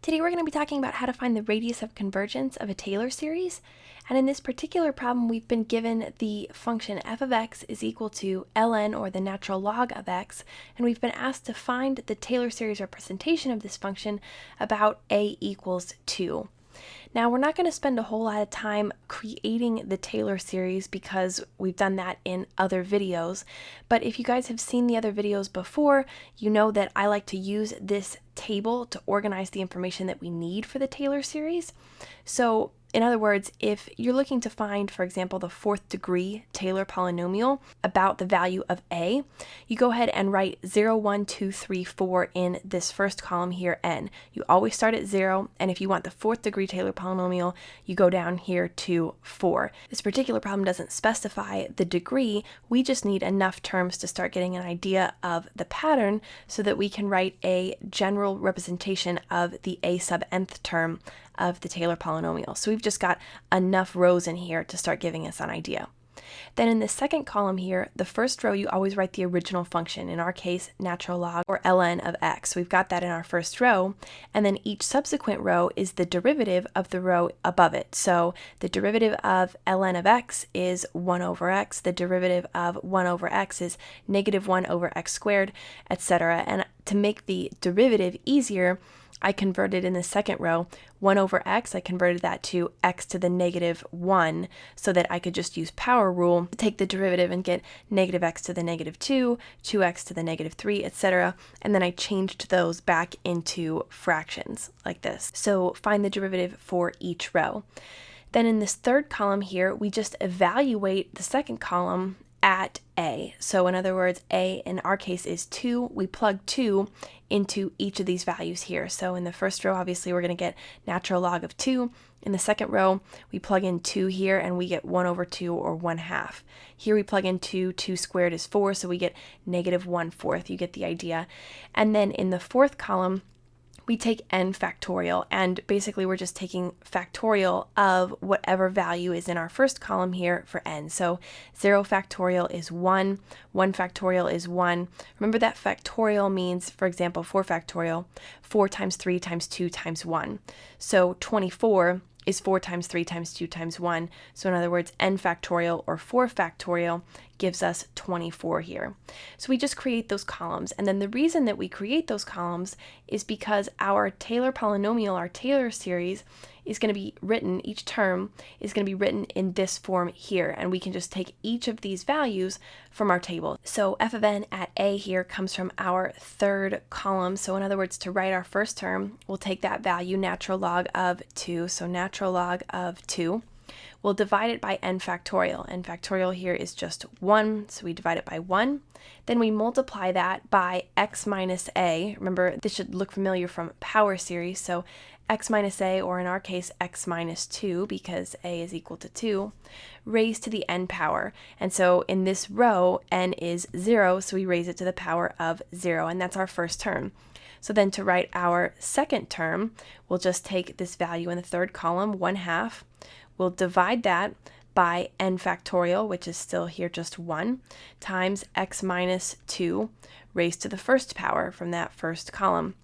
Today we're going to be talking about how to find the radius of convergence of a Taylor series. And in this particular problem, we've been given the function f of x is equal to ln, or the natural log of x, and we've been asked to find the Taylor series representation of this function about a equals 2. Now, we're not going to spend a whole lot of time creating the Taylor series because we've done that in other videos, but if you guys have seen the other videos before, you know that I like to use this table to organize the information that we need for the Taylor series. So, in other words, if you're looking to find, for example, the fourth degree Taylor polynomial about the value of a, you go ahead and write 0, 1, 2, 3, 4 in this first column here, n. You always start at 0, and if you want the fourth degree Taylor polynomial, you go down here to 4. This particular problem doesn't specify the degree, we just need enough terms to start getting an idea of the pattern so that we can write a general representation of the a sub nth term of the Taylor polynomial. So we've just got enough rows in here to start giving us an idea. Then in the second column here, the first row you always write the original function, in our case natural log or ln of x. We've got that in our first row, and then each subsequent row is the derivative of the row above it. So the derivative of ln of x is 1 over x, the derivative of 1 over x is negative 1 over x squared, etc. And to make the derivative easier, I converted in the second row 1 over x, I converted that to x to the negative 1 so that I could just use power rule to take the derivative and get negative x to the negative 2, 2x to the negative 3, etc. And then I changed those back into fractions like this. So find the derivative for each row. Then in this third column here, we just evaluate the second column at a. So in other words, a in our case is 2. We plug 2 into each of these values here. So in the first row, obviously, we're going to get natural log of 2. In the second row, we plug in 2 here and we get 1 over 2, or 1/2. Here we plug in 2, 2 squared is 4, so we get negative 1/4. You get the idea. And then in the fourth column, we take n factorial, and basically we're just taking factorial of whatever value is in our first column here for n. So 0 factorial is 1, 1 factorial is 1. Remember that factorial means, for example, 4 factorial, 4 times 3 times 2 times 1. So 24 is 4 times 3 times 2 times 1. So in other words, n factorial or 4 factorial gives us 24 here. So we just create those columns, and then the reason that we create those columns is because our Taylor polynomial, our Taylor series, is going to be written, each term is going to be written in this form here, and we can just take each of these values from our table. So f of n at a here comes from our third column. So in other words, to write our first term, we'll take that value, natural log of 2, so natural log of 2. We'll divide it by n factorial. N factorial here is just 1, so we divide it by 1. Then we multiply that by x minus a. Remember, this should look familiar from power series, so x minus a, or in our case, x minus 2, because a is equal to 2, raised to the n power. And so in this row, n is 0, so we raise it to the power of 0, and that's our first term. So then to write our second term, we'll just take this value in the third column, 1/2. We'll divide that by n factorial, which is still here just 1, times x minus 2 raised to the first power from that first column.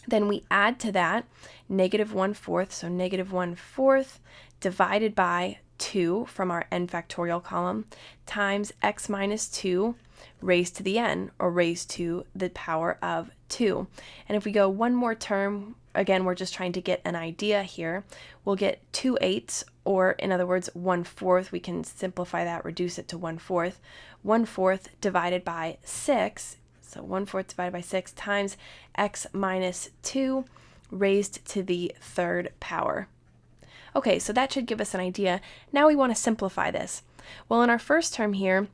Then we add to that negative 1/4, so negative 1/4 divided by 2 from our n factorial column, times x minus 2 raised to the n, or raised to the power of 2. And if we go one more term, again, we're just trying to get an idea here, we'll get 2/8, or in other words, 1/4. We can simplify that, reduce it to 1/4. 1/4 divided by 6, so 1/4 divided by 6 times x minus 2 raised to the third power. Okay, so that should give us an idea. Now we want to simplify this. Well, in our first term here,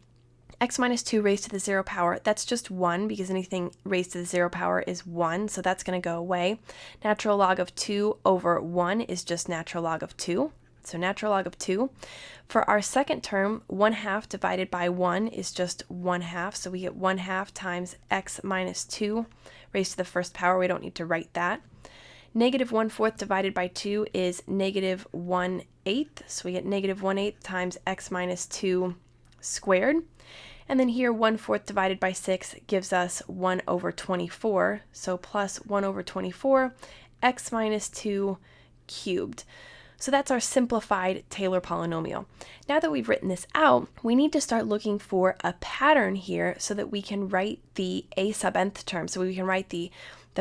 x minus 2 raised to the 0 power, that's just 1, because anything raised to the 0 power is 1, so that's going to go away. Natural log of 2 over 1 is just natural log of 2, so natural log of 2. For our second term, 1/2 divided by 1 is just 1/2, so we get 1/2 times x minus 2 raised to the first power. We don't need to write that. Negative 1/4 divided by 2 is negative 1/8, so we get negative 1/8 times x minus 2 squared. And then here 1/4 divided by 6 gives us 1 over 24, so plus 1 over 24, x minus 2 cubed. So that's our simplified Taylor polynomial. Now that we've written this out, we need to start looking for a pattern here so that we can write the a sub nth term. So we can write the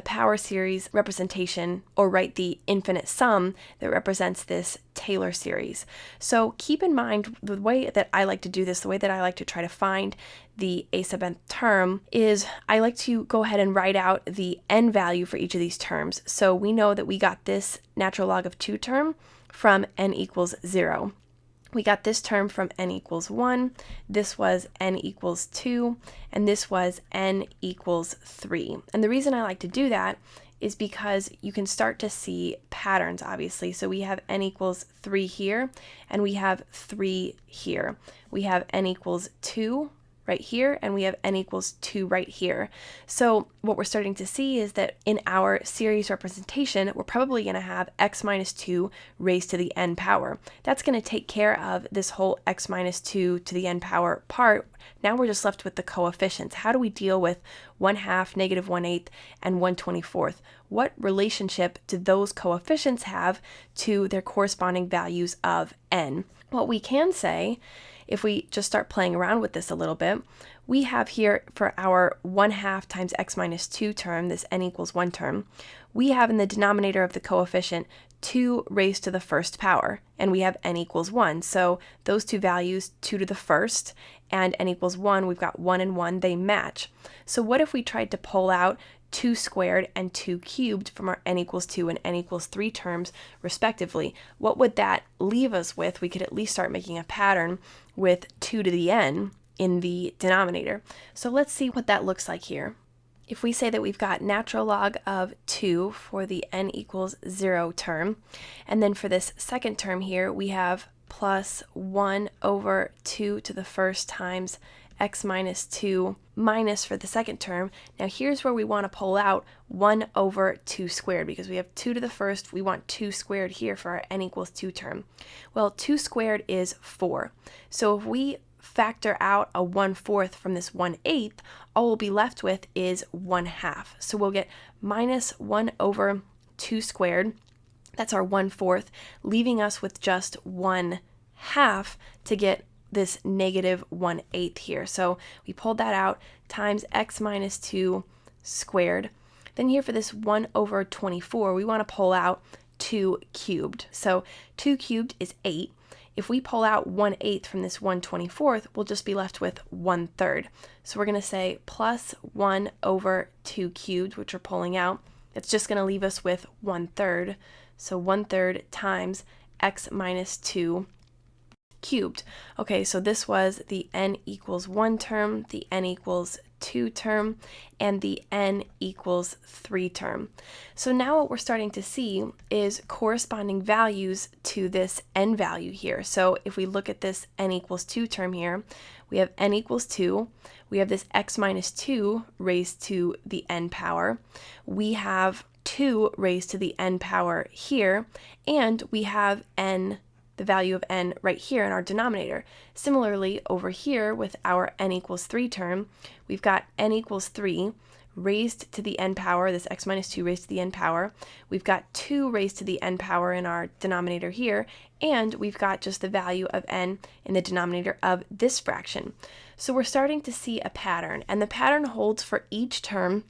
power series representation, or write the infinite sum that represents this Taylor series. So keep in mind, the way that I like to do this, the way that I like to try to find the a sub nth term, is I like to go ahead and write out the n value for each of these terms. So we know that we got this natural log of 2 term from n equals 0. We got this term from n equals 1, this was n equals 2, and this was n equals 3. And the reason I like to do that is because you can start to see patterns, obviously. So we have n equals 3 here, and we have 3 here. We have n equals 2 right here, and we have n equals 2 right here. So what we're starting to see is that in our series representation, we're probably going to have x minus 2 raised to the n power. That's going to take care of this whole x minus 2 to the n power part. Now we're just left with the coefficients. How do we deal with 1/2, negative 1/8, and 1/24? What relationship do those coefficients have to their corresponding values of n? What we can say, if we just start playing around with this a little bit, we have here for our 1/2 times x minus 2 term, this n equals 1 term, we have in the denominator of the coefficient 2 raised to the first power, and we have n equals 1. So those two values, 2 to the first and n equals 1, we've got 1 and 1, they match. So what if we tried to pull out 2 squared and 2 cubed from our n equals 2 and n equals 3 terms respectively? What would that leave us with? We could at least start making a pattern with 2 to the n in the denominator. So let's see what that looks like here. If we say that we've got natural log of 2 for the n equals 0 term, and then for this second term here we have plus 1 over 2 to the first times x minus 2 minus for the second term. Now here's where we want to pull out 1 over 2 squared, because we have 2 to the first, we want 2 squared here for our n equals 2 term. Well, 2 squared is 4. So if we factor out a 1/4 from this 1/8, all we'll be left with is 1/2. So we'll get minus 1 over 2 squared, that's our 1/4, leaving us with just 1/2 to get this negative 1/8 here. So we pulled that out, times x minus 2 squared. Then here for this 1 over 24, we want to pull out 2 cubed. So 2 cubed is 8. If we pull out 1/8 from this 1/24, we'll just be left with 1/3. So we're going to say plus 1 over 2 cubed, which we're pulling out. It's just going to leave us with 1/3. So 1/3 times x minus 2 cubed. Okay, so this was the n equals 1 term, the n equals 2 term, and the n equals 3 term. So now what we're starting to see is corresponding values to this n value here. So if we look at this n equals 2 term here, we have n equals 2, we have this x minus 2 raised to the n power, we have 2 raised to the n power here, and we have n, the value of n right here in our denominator. Similarly, over here with our n equals 3 term, we've got n equals 3 raised to the n power, this x minus 2 raised to the n power. We've got 2 raised to the n power in our denominator here, and we've got just the value of n in the denominator of this fraction. So we're starting to see a pattern, and the pattern holds for each term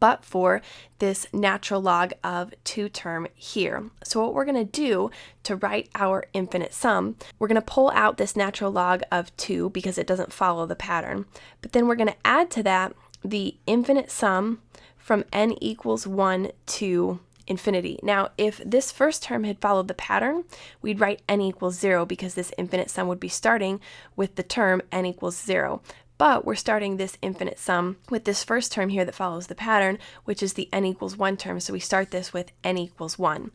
but for this natural log of 2 term here. So what we're going to do to write our infinite sum, we're going to pull out this natural log of 2 because it doesn't follow the pattern. But then we're going to add to that the infinite sum from n equals 1 to infinity. Now, if this first term had followed the pattern, we'd write n equals 0 because this infinite sum would be starting with the term n equals 0. But we're starting this infinite sum with this first term here that follows the pattern, which is the n equals 1 term. So we start this with n equals 1.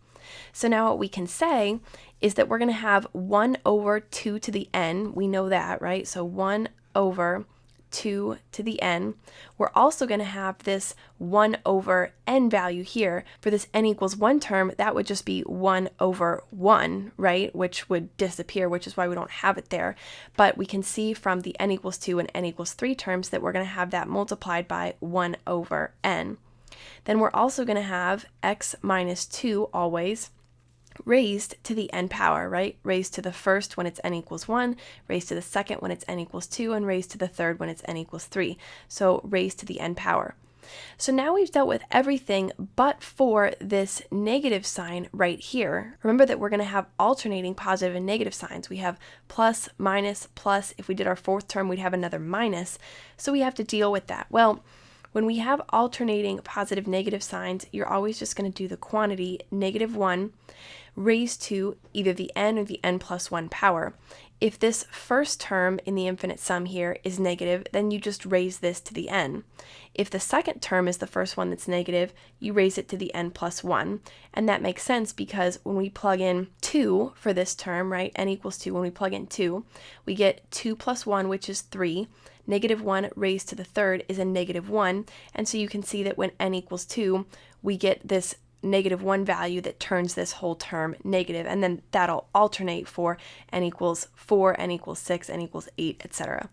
So now what we can say is that we're going to have 1 over 2 to the n. We know that, right? So 1 over 2 to the n. We're also going to have this 1 over n value here. For this n equals 1 term, that would just be 1 over 1, right? Which would disappear, which is why we don't have it there. But we can see from the n equals 2 and n equals 3 terms that we're going to have that multiplied by 1 over n. Then we're also going to have x minus 2 always raised to the n power, right? Raised to the first when it's n equals 1, raised to the second when it's n equals 2, and raised to the third when it's n equals 3. So raised to the n power. So now we've dealt with everything but for this negative sign right here. Remember that we're going to have alternating positive and negative signs. We have plus, minus, plus. If we did our fourth term, we'd have another minus. So we have to deal with that. Well, when we have alternating positive, negative signs, you're always just going to do the quantity -1 raised to either the n or the n plus 1 power. If this first term in the infinite sum here is negative, then you just raise this to the n. If the second term is the first one that's negative, you raise it to the n plus 1. And that makes sense because when we plug in 2 for this term, right, n equals 2, when we plug in 2, we get 2 plus 1, which is 3. -1 raised to the third is a -1. And so you can see that when n equals 2, we get this -1 value that turns this whole term negative, and then that'll alternate for n equals 4, n equals 6, n equals 8, etc.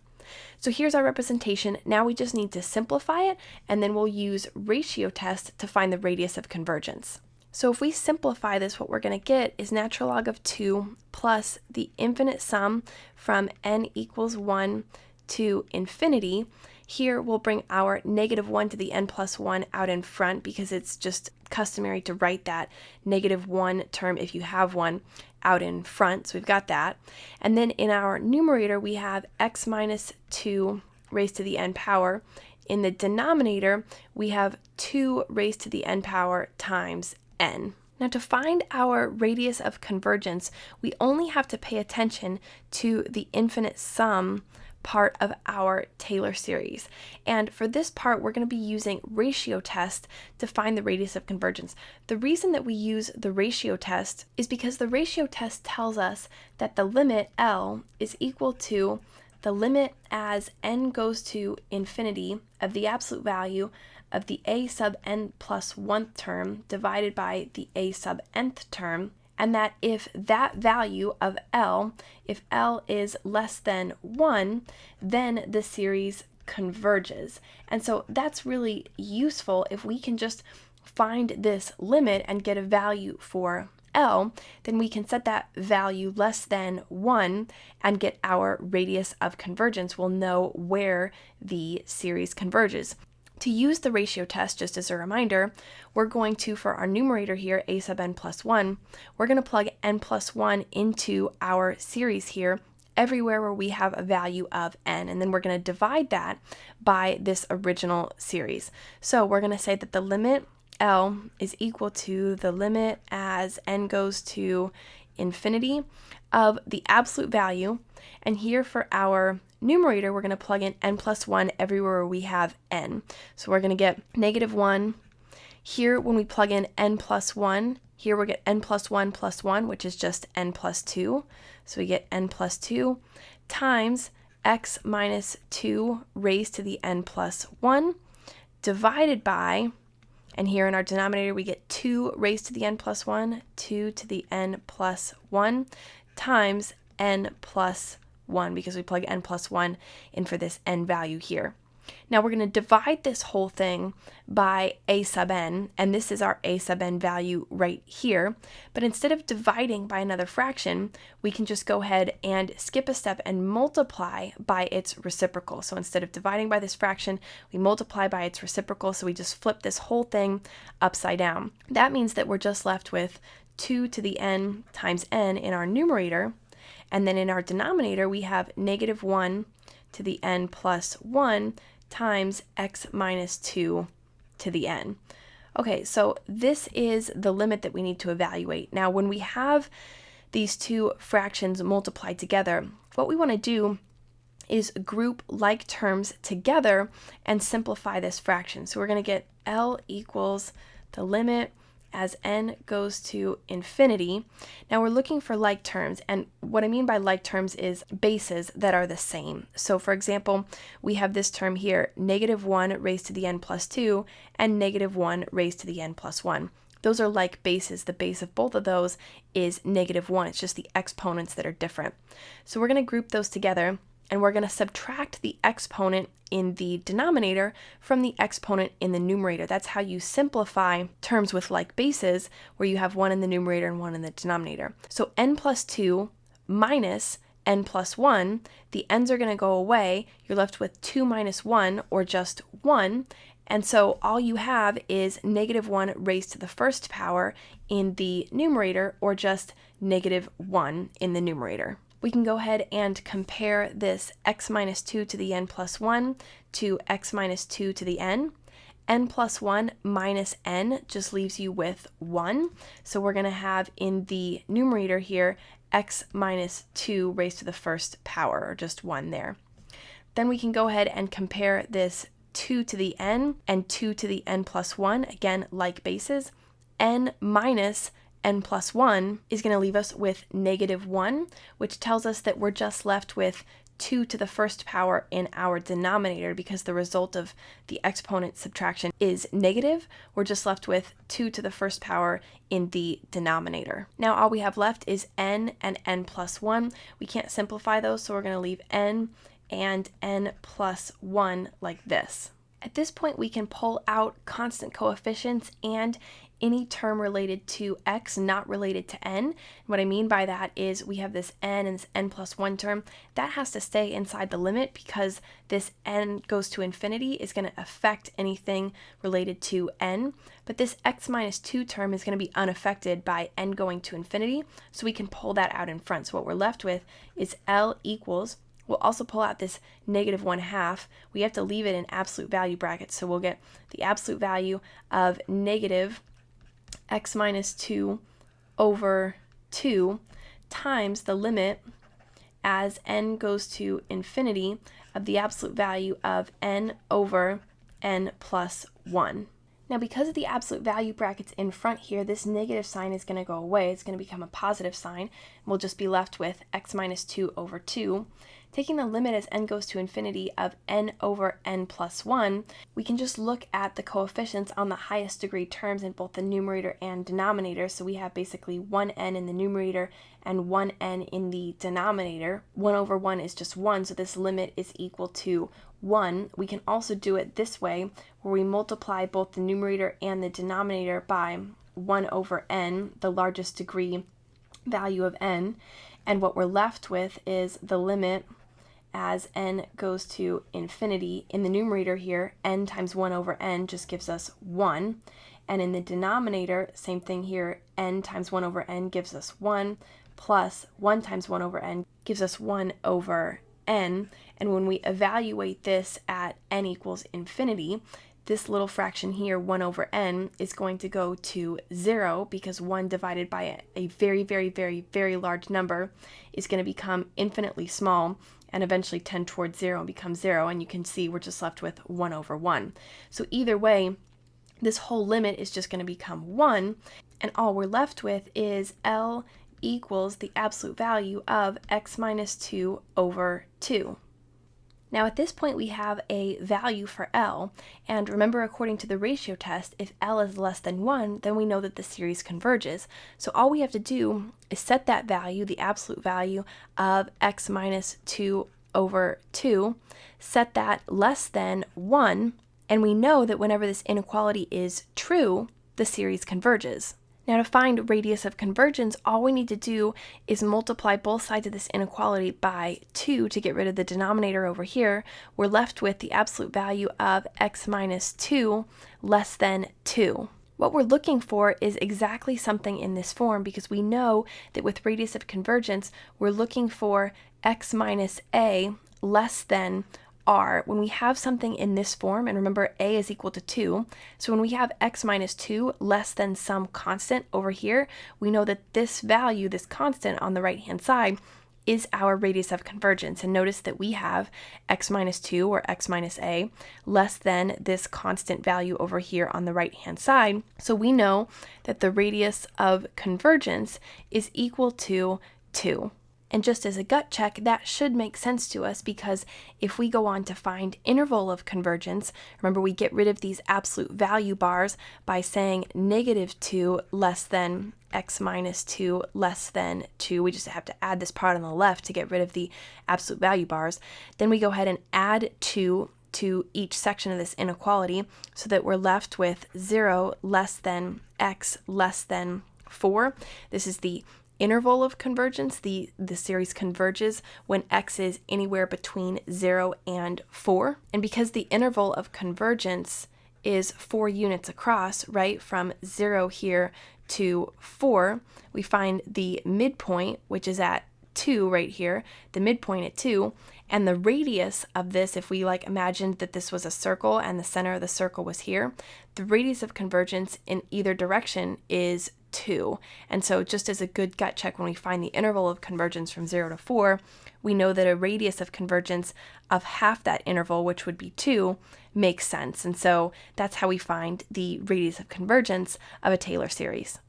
So here's our representation. Now we just need to simplify it, and then we'll use ratio test to find the radius of convergence. So if we simplify this, what we're going to get is natural log of 2 plus the infinite sum from n equals 1 to infinity. Here we'll bring our -1 to the n plus 1 out in front because it's just customary to write that -1 term, if you have one, out in front. So we've got that. And then in our numerator, we have x minus 2 raised to the n power. In the denominator, we have 2 raised to the n power times n. Now to find our radius of convergence, we only have to pay attention to the infinite sum part of our Taylor series. And for this part, we're going to be using ratio test to find the radius of convergence. The reason that we use the ratio test is because the ratio test tells us that the limit L is equal to the limit as n goes to infinity of the absolute value of the a sub n plus 1th term divided by the a sub nth term, and that if that value of L, if L is less than 1, then the series converges. And so that's really useful. If we can just find this limit and get a value for L, then we can set that value less than 1 and get our radius of convergence. We'll know where the series converges. To use the ratio test, just as a reminder, we're going to, for our numerator here, a sub n plus 1, we're going to plug n plus 1 into our series here everywhere where we have a value of n, and then we're going to divide that by this original series. So we're going to say that the limit L is equal to the limit as n goes to infinity of the absolute value, and here for our numerator, we're going to plug in n plus 1 everywhere where we have n. So we're going to get -1. Here, when we plug in n plus 1, here we'll get n plus 1 plus 1, which is just n plus 2. So we get n plus 2 times x minus 2 raised to the n plus 1 divided by, and here in our denominator, we get 2 raised to the n plus 1, 2 to the n plus 1 times n plus 1, because we plug n plus 1 in for this n value here. Now we're going to divide this whole thing by a sub n, and this is our a sub n value right here. But instead of dividing by another fraction, we can just go ahead and skip a step and multiply by its reciprocal. So instead of dividing by this fraction, we multiply by its reciprocal, so we just flip this whole thing upside down. That means that we're just left with 2 to the n times n in our numerator, and then in our denominator, we have -1 to the n plus 1 times x minus 2 to the n. Okay, so this is the limit that we need to evaluate. Now, when we have these two fractions multiplied together, what we want to do is group like terms together and simplify this fraction. So we're going to get L equals the limit as n goes to infinity. Now we're looking for like terms, and what I mean by like terms is bases that are the same. So for example, we have this term here, -1 raised to the n plus 2 and -1 raised to the n plus 1. Those are like bases. The base of both of those is -1. It's just the exponents that are different. So we're going to group those together, and we're going to subtract the exponent in the denominator from the exponent in the numerator. That's how you simplify terms with like bases, where you have one in the numerator and one in the denominator. So n plus 2 minus n plus 1, the n's are going to go away. You're left with 2 minus 1, or just 1. And so all you have is negative 1 raised to the first power in the numerator, or just negative 1 in the numerator. We can go ahead and compare this x minus 2 to the n plus 1 to x minus 2 to the n. N plus 1 minus n just leaves you with 1. So we're going to have in the numerator here x minus 2 raised to the first power, or just 1 there. Then we can go ahead and compare this 2 to the n and 2 to the n plus 1, again like bases. N minus n plus 1 is going to leave us with negative 1, which tells us that we're just left with 2 to the first power in our denominator, because the result of the exponent subtraction is negative. We're just left with 2 to the first power in the denominator. Now all we have left is n and n plus 1. We can't simplify those, so we're going to leave n and n plus 1 like this. At this point, we can pull out constant coefficients and any term related to x not related to n. What I mean by that is we have this n and this n plus 1 term. That has to stay inside the limit, because this n goes to infinity is going to affect anything related to n. But this x minus 2 term is going to be unaffected by n going to infinity, so we can pull that out in front. So what we're left with is L equals, we'll also pull out this negative 1/2. We have to leave it in absolute value brackets, so we'll get the absolute value of negative x minus 2 over 2 times the limit as n goes to infinity of the absolute value of n over n plus 1. Now, because of the absolute value brackets in front here, this negative sign is going to go away. It's going to become a positive sign, and we'll just be left with x minus 2 over 2. Taking the limit as n goes to infinity of n over n plus 1, we can just look at the coefficients on the highest degree terms in both the numerator and denominator. So we have basically 1n in the numerator and 1n in the denominator. 1 over 1 is just 1, so this limit is equal to 1. We can also do it this way, where we multiply both the numerator and the denominator by 1 over n, the largest degree value of n, and what we're left with is the limit as n goes to infinity. In the numerator here, n times 1 over n just gives us 1, and in the denominator, same thing here, n times 1 over n gives us 1, plus 1 times 1 over n gives us 1 over n, and when we evaluate this at n equals infinity, this little fraction here, 1 over n, is going to go to 0, because 1 divided by a very, very, very, very large number is going to become infinitely small and eventually tend towards 0 and become 0, and you can see we're just left with 1 over 1. So either way, this whole limit is just going to become 1, and all we're left with is L equals the absolute value of x minus 2 over 2. Now at this point we have a value for L, and remember, according to the ratio test, if L is less than 1, then we know that the series converges. So all we have to do is set that value, the absolute value of x minus 2 over 2, set that less than 1, and we know that whenever this inequality is true, the series converges. Now to find radius of convergence, all we need to do is multiply both sides of this inequality by 2 to get rid of the denominator over here. We're left with the absolute value of x minus 2 less than 2. What we're looking for is exactly something in this form, because we know that with radius of convergence, we're looking for x minus a less than r. When we have something in this form, and remember a is equal to 2, so when we have x minus 2 less than some constant over here, we know that this value, this constant on the right hand side, is our radius of convergence. And notice that we have x minus 2, or x minus a, less than this constant value over here on the right hand side. So we know that the radius of convergence is equal to 2. And just as a gut check, that should make sense to us, because if we go on to find interval of convergence, remember we get rid of these absolute value bars by saying -2 less than x minus 2 less than 2. We just have to add this part on the left to get rid of the absolute value bars. Then we go ahead and add 2 to each section of this inequality so that we're left with 0 less than x less than 4. This is the interval of convergence. The series converges when x is anywhere between 0 and 4. And because the interval of convergence is 4 units across, right, from 0 here to 4, we find the midpoint, which is at 2 right here, the midpoint at 2, and the radius of this, if we imagined that this was a circle and the center of the circle was here, the radius of convergence in either direction is 2. And so just as a good gut check, when we find the interval of convergence from 0 to 4, we know that a radius of convergence of half that interval, which would be 2, makes sense. And so that's how we find the radius of convergence of a Taylor series.